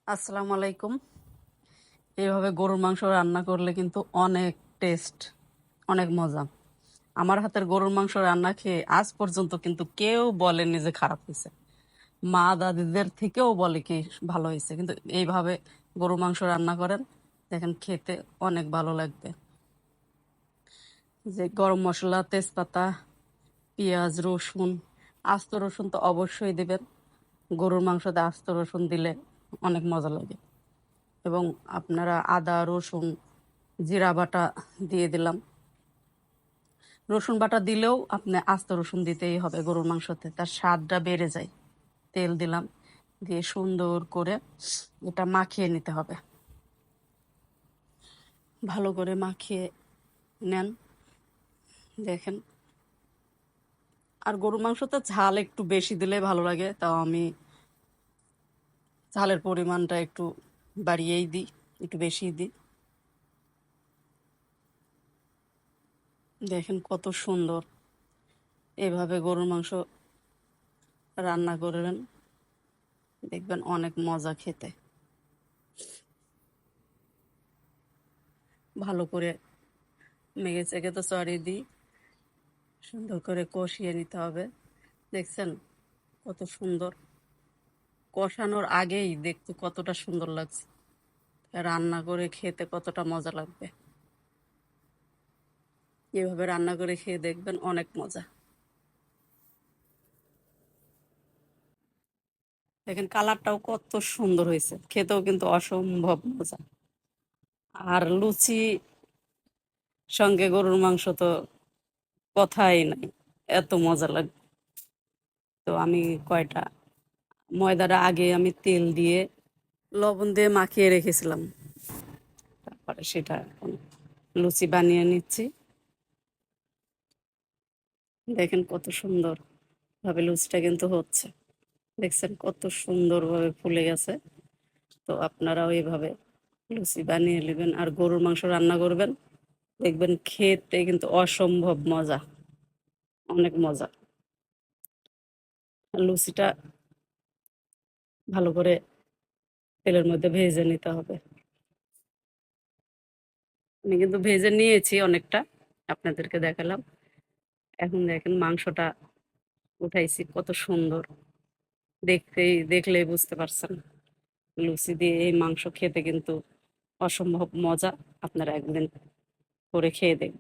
আসসালামু আলাইকুম। এইভাবে গরুর মাংস রান্না করলে কিন্তু অনেক টেস্ট, অনেক মজা। আমার হাতের গরুর মাংস রান্না খেয়ে আজ পর্যন্ত কিন্তু কেউ বলেনি যে খারাপ হয়েছে। মা দাদিদের থেকেও বলে কি ভালো হয়েছে, কিন্তু এইভাবে গরুর মাংস রান্না করেন, দেখেন খেতে অনেক ভালো লাগবে। যে গরম মশলা, তেজপাতা, পেঁয়াজ, রসুন, আস্ত রসুন তো অবশ্যই দিবেন। গরুর মাংসতে আস্ত রসুন দিলে অনেক মজা লাগে। এবং আপনারা আদা, রসুন, জিরা বাটা দিয়ে দিলাম। রসুন বাটা দিলেও আপনি আস্ত রসুন দিতেই হবে গরুর মাংসতে, তার স্বাদটা বেড়ে যায়। তেল দিলাম, দিয়ে সুন্দর করে এটা মাখিয়ে নিতে হবে। ভালো করে মাখিয়ে নেন, দেখেন। আর গরুর মাংসতে ঝাল একটু বেশি দিলে ভালো লাগে, তাও আমি ঝালের পরিমাণটা একটু বাড়িয়েই দিই, একটু বেশিই দিই। দেখেন কত সুন্দর। এভাবে গরুর মাংস রান্না করবেন, দেখবেন অনেক মজা খেতে। ভালো করে মেখে চেখে তো চড়িয়ে দিই, সুন্দর করে কষিয়ে নিতে হবে। দেখছেন কত সুন্দর, কষানোর আগেই দেখতে কতটা সুন্দর লাগছে, রান্না করে খেতে কতটা মজা লাগবে। এভাবে রান্না করে খেয়ে দেখবেন অনেক মজা। দেখেন কালারটাও কত সুন্দর হয়েছে, খেতেও কিন্তু অসম্ভব মজা। আর লুচি সঙ্গে গরুর মাংস তো কথাই নাই, এত মজা লাগবে। তো আমি কয়টা ময়দাটা আগে আমি তেল দিয়ে লবণ দিয়ে মাখিয়ে রেখেছিলাম, তারপরে সেটা এখন লুচি বানিয়ে নিচ্ছি। দেখেন কত সুন্দর ভাবে লুচিটা কিন্তু হচ্ছে, দেখছেন কত সুন্দরভাবে ফুলে গেছে। তো আপনারাও এইভাবে লুচি বানিয়ে নেবেন আর গরুর মাংস রান্না করবেন, দেখবেন খেতে কিন্তু অসম্ভব মজা, অনেক মজা। আর লুচিটা ভালো করে তেলের মধ্যে ভেজে নিতে হবে। আমি কিন্তু ভেজে নিয়েছি অনেকটা, আপনাদেরকে দেখালাম। এখন দেখেন মাংসটা উঠাইছি, কত সুন্দর, দেখলেই বুঝতে পারছেন। লুচি দিয়ে এই মাংস খেতে কিন্তু অসম্ভব মজা। আপনারা একদিন করে খেয়ে দেখবেন।